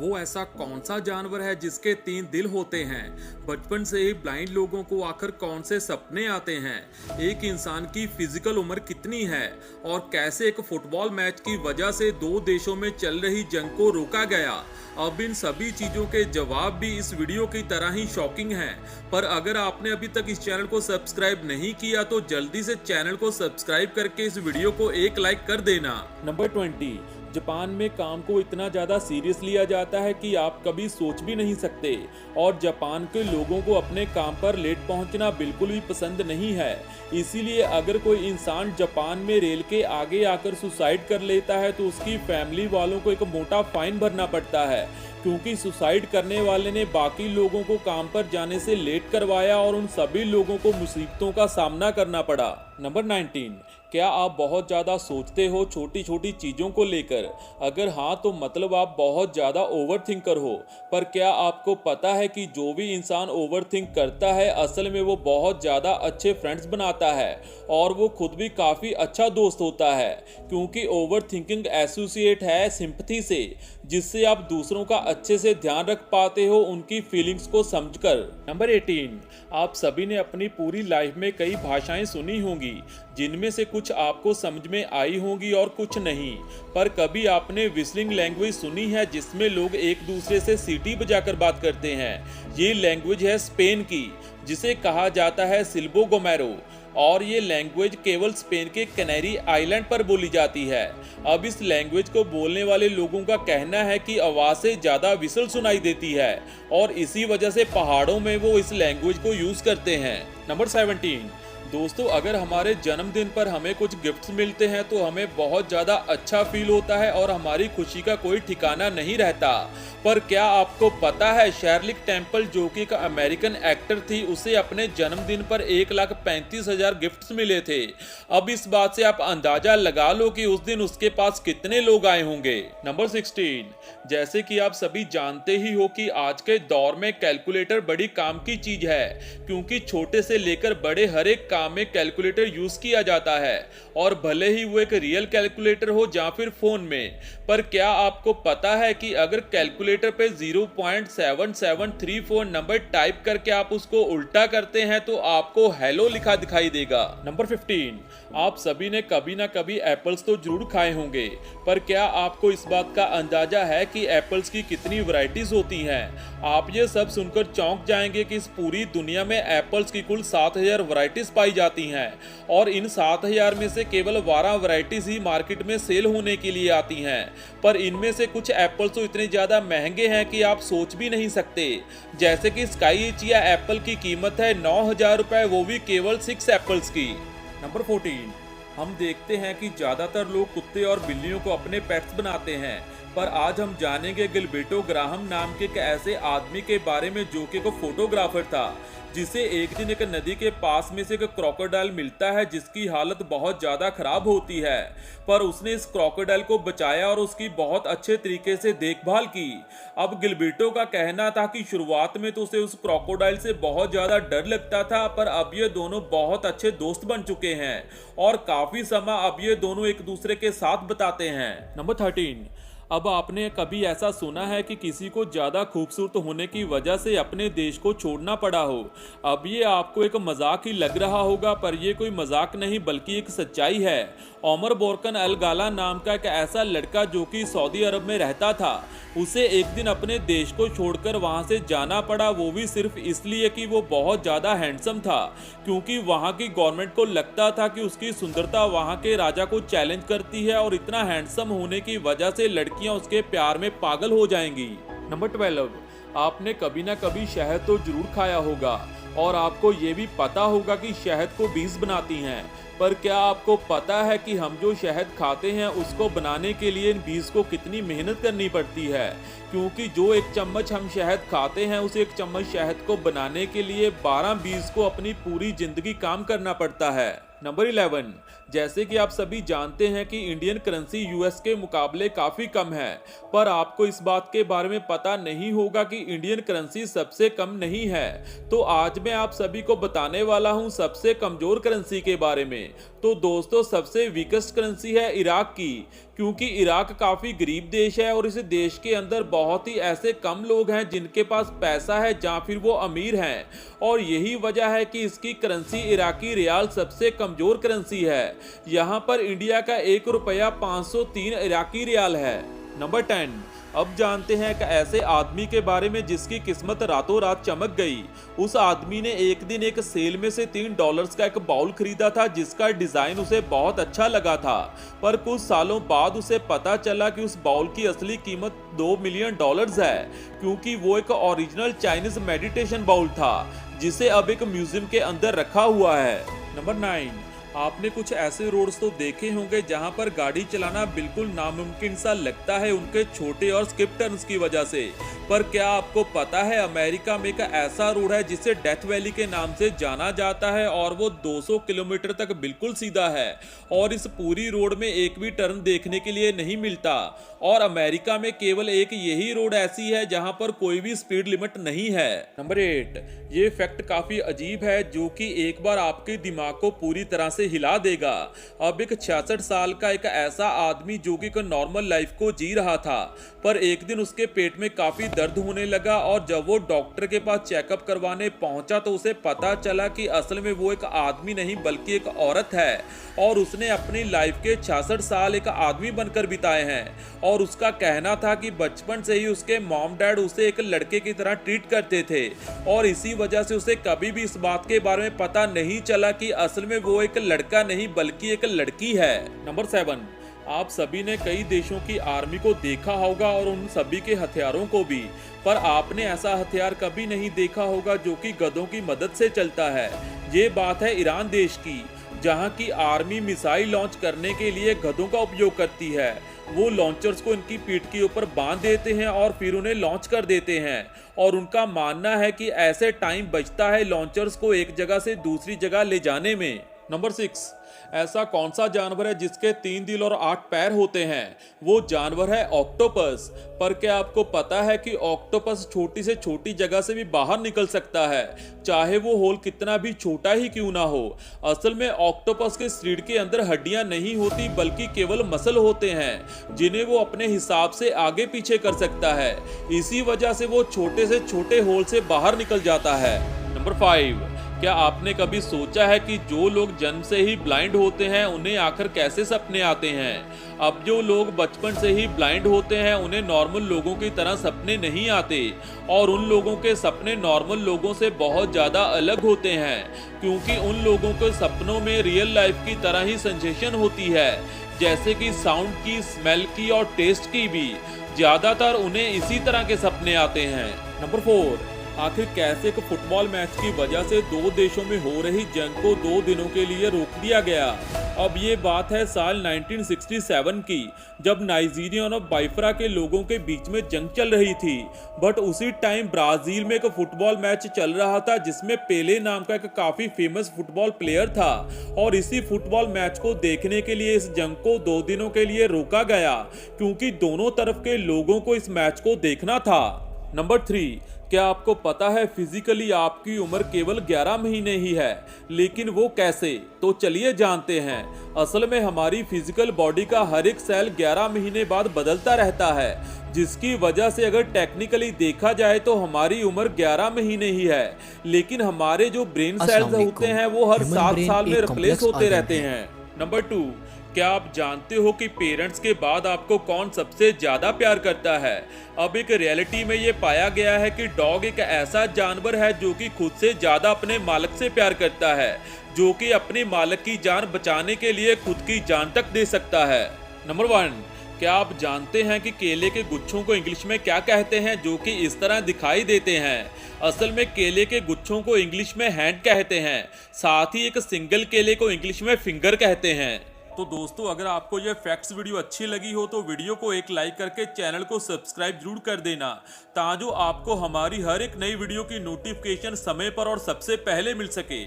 वो ऐसा कौन सा जानवर है जिसके 3 दिल होते हैं? बचपन से ही ब्लाइंड लोगों को आखिर कौन से सपने आते हैं? एक इंसान की फिजिकल उम्र कितनी है? और कैसे एक फुटबॉल मैच की वजह से 2 देशों में चल रही जंग को रोका गया? अब इन सभी चीजों के जवाब भी इस वीडियो की तरह ही शॉकिंग हैं। पर अगर आपने अभी तक इस चैनल को सब्सक्राइब नहीं किया तो जल्दी से चैनल को सब्सक्राइब करके इस वीडियो को एक लाइक कर देना। नंबर 20, जापान में काम को इतना ज़्यादा सीरियस लिया जाता है कि आप कभी सोच भी नहीं सकते। और जापान के लोगों को अपने काम पर लेट पहुंचना बिल्कुल भी पसंद नहीं है। इसीलिए अगर कोई इंसान जापान में रेल के आगे आकर सुसाइड कर लेता है तो उसकी फैमिली वालों को एक मोटा फाइन भरना पड़ता है, क्योंकि सुसाइड करने वाले ने बाकी लोगों को काम पर जाने से लेट करवाया और उन सभी लोगों को मुसीबतों का सामना करना पड़ा। नंबर 19, क्या आप बहुत ज़्यादा सोचते हो छोटी छोटी चीज़ों को लेकर? अगर हाँ तो मतलब आप बहुत ज़्यादा ओवर थिंकर हो। पर क्या आपको पता है कि जो भी इंसान ओवर थिंक करता है असल में वो बहुत ज़्यादा अच्छे फ्रेंड्स बनाता है और वो खुद भी काफ़ी अच्छा दोस्त होता है, क्योंकि ओवर थिंकिंग एसोसिएट है सिंपथी से, जिससे आप दूसरों का अच्छे से ध्यान रख पाते हो उनकी फीलिंग्स को समझकर। नंबर 18, आप सभी ने अपनी पूरी लाइफ में कई भाषाएं सुनी होंगी, जिनमें से कुछ आपको समझ में आई होंगी और कुछ नहीं। पर कभी आपने विस्लिंग लैंग्वेज सुनी है, जिसमें लोग एक दूसरे से सीटी बजाकर बात करते हैं? ये लैंग्वेज है स्पेन की, जिसे कहा जाता है सिल्बो गोमेरो, और ये लैंग्वेज केवल स्पेन के कैनरी आइलैंड पर बोली जाती है। अब इस लैंग्वेज को बोलने वाले लोगों का कहना है कि आवाज़ से ज़्यादा विसल सुनाई देती है और इसी वजह से पहाड़ों में वो इस लैंग्वेज को यूज़ करते हैं। नंबर 17, दोस्तों, अगर हमारे जन्मदिन पर हमें कुछ गिफ्ट्स मिलते हैं तो हमें बहुत ज़्यादा अच्छा फील होता है और हमारी खुशी का कोई ठिकाना नहीं रहता। पर क्या आपको पता है शेरलिक टेम्पल, जो कि एक अमेरिकन एक्टर थी, उसे अपने जन्मदिन पर 1,35,000 गिफ्ट्स मिले थे। अब इस बात से आप अंदाजा लगा लो कि उस दिन उसके पास कितने लोग आए होंगे। नंबर 16, जैसे कि आप सभी जानते ही हो कि आज के दौर में कैलकुलेटर बड़ी काम की चीज है, क्योंकि छोटे से लेकर बड़े हर एक काम में कैलकुलेटर यूज किया जाता है, और भले ही वो एक रियल कैलकुलेटर हो या फिर फोन में। पर क्या आपको पता है कि अगर कैलकुलेटर पे 0.7734 नंबर टाइप करके आप उसको उल्टा करते हैं तो आपको हेलो लिखा दिखाई देगा। नंबर 15, आप सभी ने कभी ना कभी एप्पल्स तो जरूर खाए होंगे, पर क्या आपको इस बात का अंदाजा है कि एप्पल्स की कितनी वैरायटीज होती हैं? आप ये सब सुनकर चौंक जाएंगे कि इस पूरी दुनिया में एप्पल्स की कुल 7,000 वैरायटीज पाई जाती हैं, और इन 7,000 में से केवल 12 वैरायटीज ही मार्केट में सेल होने के लिए आती हैं। पर इनमें से कुछ एप्पल्स तो इतने ज़्यादा महंगे हैं कि आप सोच भी नहीं सकते। जैसे कि स्काई चिया एप्पल की कीमत है 9,000 रुपये, वो भी केवल 6 एप्पल्स की। नंबर 14, हम देखते हैं कि ज़्यादातर लोग कुत्ते और बिल्लियों को अपने पेट्स बनाते हैं, पर आज हम जानेंगे गिलबर्टो ग्राहम नाम के एक ऐसे आदमी के बारे में जो कि एक फोटोग्राफर था, जिसे एक दिन एक नदी के पास में से एक क्रोकोडाइल मिलता है जिसकी हालत बहुत ज़्यादा खराब होती है। पर उसने इस क्रोकोडाइल को बचाया और उसकी बहुत अच्छे तरीके से देखभाल की। अब गिलबर्टो का कहना था कि शुरुआत में तो उसे उस क्रोकोडाइल से बहुत ज़्यादा डर लगता था, पर अब ये दोनों बहुत अच्छे दोस्त बन चुके हैं और काफ़ी समय अब ये दोनों एक दूसरे के साथ बिताते हैं। नंबर 13, अब आपने कभी ऐसा सुना है कि किसी को ज़्यादा खूबसूरत होने की वजह से अपने देश को छोड़ना पड़ा हो? अब ये आपको एक मजाक ही लग रहा होगा, पर यह कोई मजाक नहीं बल्कि एक सच्चाई है। ओमर बोरकन अल गाला नाम का एक ऐसा लड़का जो कि सऊदी अरब में रहता था, उसे एक दिन अपने देश को छोड़कर वहां से जाना पड़ा, वो भी सिर्फ इसलिए कि वो बहुत ज़्यादा हैंडसम था, क्योंकि वहां की गवर्नमेंट को लगता था कि उसकी सुंदरता वहां के राजा को चैलेंज करती है और इतना हैंडसम होने की वजह से लड़कियां उसके प्यार में पागल हो जाएंगी। नंबर 12, आपने कभी ना कभी शहद तो जरूर खाया होगा और आपको ये भी पता होगा कि शहद को बीज बनाती हैं। पर क्या आपको पता है कि हम जो शहद खाते हैं उसको बनाने के लिए इन बीज को कितनी मेहनत करनी पड़ती है? क्योंकि जो 1 चम्मच हम शहद खाते हैं उस 1 चम्मच शहद को बनाने के लिए 12 बीज को अपनी पूरी जिंदगी काम करना पड़ता है। नंबर 11, जैसे कि आप सभी जानते हैं कि इंडियन करेंसी यूएस के मुकाबले काफ़ी कम है, पर आपको इस बात के बारे में पता नहीं होगा कि इंडियन करेंसी सबसे कम नहीं है। तो आज मैं आप सभी को बताने वाला हूं सबसे कमज़ोर करेंसी के बारे में। तो दोस्तों, सबसे वीकेस्ट करेंसी है इराक की, क्योंकि इराक काफ़ी गरीब देश है और इस देश के अंदर बहुत ही ऐसे कम लोग हैं जिनके पास पैसा है या फिर वो अमीर हैं, और यही वजह है कि इसकी करेंसी इराकी रियाल सबसे कमज़ोर करेंसी है। यहाँ पर इंडिया का 1 रुपया 503 इराकी रियाल है। नंबर 10, अब जानते हैं एक ऐसे आदमी के बारे में जिसकी किस्मत रातों रात चमक गई। उस आदमी ने एक दिन एक सेल में से $3 का एक बाउल खरीदा था जिसका डिजाइन उसे बहुत अच्छा लगा था, पर कुछ सालों बाद उसे पता चला कि उस बाउल की असली कीमत $2 मिलियन है, क्योंकि वो एक ओरिजिनल चाइनीज मेडिटेशन बाउल था जिसे अब एक म्यूजियम के अंदर रखा हुआ है। नंबर 9, आपने कुछ ऐसे रोड्स तो देखे होंगे जहां पर गाड़ी चलाना बिल्कुल नामुमकिन सा लगता है उनके छोटे और स्किप टर्न्स की वजह से, पर क्या आपको पता है अमेरिका में एक ऐसा रोड है जिसे डेथ वैली के नाम से जाना जाता है और वो 200 किलोमीटर तक बिल्कुल सीधा है और इस पूरी रोड में एक भी टर्न देखने के लिए नहीं मिलता, और अमेरिका में केवल एक यही रोड ऐसी है जहां पर कोई भी स्पीड लिमिट नहीं है। नंबर 8, ये फैक्ट काफी अजीब है जो कि एक बार आपके दिमाग को पूरी तरह से हिला देगा। अब एक 66 साल का एक ऐसा आदमी जो कि नॉर्मल लाइफ को जी रहा था, पर एक दिन उसके पेट में काफी दर्द होने लगा और जब वो डॉक्टर के पास चेकअप करवाने पहुंचा तो उसे पता चला कि असल में वो एक आदमी नहीं बल्कि एक औरत है, और उसने अपनी लाइफ के 66 साल एक आदमी बनकर बिताए हैं। और उसका कहना था कि बचपन से ही उसके मॉम डैड उसे एक लड़के की तरह ट्रीट करते थे, और इसी वजह से उसे कभी भी इस बात के बारे में पता नहीं चला कि असल में वो एक लड़का नहीं बल्कि एक लड़की है। नंबर 7, आप सभी ने कई देशों की आर्मी को देखा होगा और उन सभी के हथियारों को भी, पर आपने ऐसा हथियार कभी नहीं देखा होगा जो कि गधों की मदद से चलता है। ये बात है ईरान देश की, जहां की आर्मी मिसाइल लॉन्च करने के लिए गधों का उपयोग करती है। वो लॉन्चर्स को इनकी पीठ के ऊपर बांध देते हैं और फिर उन्हें लॉन्च कर देते हैं, और उनका मानना है कि ऐसे टाइम बचता है लॉन्चर्स को एक जगह से दूसरी जगह ले जाने में। नंबर 6, ऐसा कौन सा जानवर है जिसके 3 दिल और 8 पैर होते हैं? वो जानवर है ऑक्टोपस। पर क्या आपको पता है कि ऑक्टोपस छोटी से छोटी जगह से भी बाहर निकल सकता है, चाहे वो होल कितना भी छोटा ही क्यों ना हो। असल में ऑक्टोपस के शरीर के अंदर हड्डियां नहीं होती बल्कि केवल मसल होते हैं जिन्हें वो अपने हिसाब से आगे पीछे कर सकता है। इसी वजह से वो छोटे से छोटे होल से बाहर निकल जाता है। नंबर 5, क्या आपने कभी सोचा है कि जो लोग जन्म से ही ब्लाइंड होते हैं उन्हें आखिर कैसे सपने आते हैं? अब जो लोग बचपन से ही ब्लाइंड होते हैं उन्हें नॉर्मल लोगों की तरह सपने नहीं आते, और उन लोगों के सपने नॉर्मल लोगों से बहुत ज़्यादा अलग होते हैं, क्योंकि उन लोगों के सपनों में रियल लाइफ की तरह ही सेंसेशन होती है, जैसे कि साउंड की, स्मेल की और टेस्ट की भी। ज़्यादातर उन्हें इसी तरह के सपने आते हैं। नंबर 4, आखिर कैसे एक फुटबॉल मैच की वजह से 2 देशों में हो रही जंग को 2 दिनों के लिए रोक दिया गया? अब ये बात है साल 1967 की, जब नाइजीरिया और बाइफ्रा के लोगों के बीच में जंग चल रही थी। बट उसी टाइम ब्राजील में एक फुटबॉल मैच चल रहा था जिसमें पेले नाम का एक काफी फेमस फुटबॉल प्लेयर था, और इसी फुटबॉल मैच को देखने के लिए इस जंग को 2 दिनों के लिए रोका गया, क्योंकि दोनों तरफ के लोगों को इस मैच को देखना था। नंबर 3, क्या आपको पता है फिजिकली आपकी उम्र केवल 11 महीने ही है, लेकिन वो कैसे? तो चलिए जानते हैं। असल में हमारी फिजिकल बॉडी का हर एक सेल 11 महीने बाद बदलता रहता है, जिसकी वजह से अगर टेक्निकली देखा जाए तो हमारी उम्र 11 महीने ही है, लेकिन हमारे जो ब्रेन सेल्स होते हैं वो हर 7 साल में रिप्लेस होते रहते हैं। नंबर 2, क्या आप जानते हो कि पेरेंट्स के बाद आपको कौन सबसे ज्यादा प्यार करता है? अब एक रियलिटी में ये पाया गया है कि डॉग एक ऐसा जानवर है जो कि खुद से ज्यादा अपने मालिक से प्यार करता है, जो कि अपने मालिक की जान बचाने के लिए खुद की जान तक दे सकता है। नंबर 1, क्या आप जानते हैं कि केले के गुच्छों को इंग्लिश में क्या कहते हैं जो कि इस तरह दिखाई देते हैं? असल में केले के गुच्छों को इंग्लिश में हैंड कहते हैं, साथ ही एक सिंगल केले को इंग्लिश में फिंगर कहते हैं। तो दोस्तों, अगर आपको यह फैक्ट्स वीडियो अच्छी लगी हो तो वीडियो को एक लाइक करके चैनल को सब्सक्राइब जरूर कर देना, ताकि आपको हमारी हर एक नई वीडियो की नोटिफिकेशन समय पर और सबसे पहले मिल सके।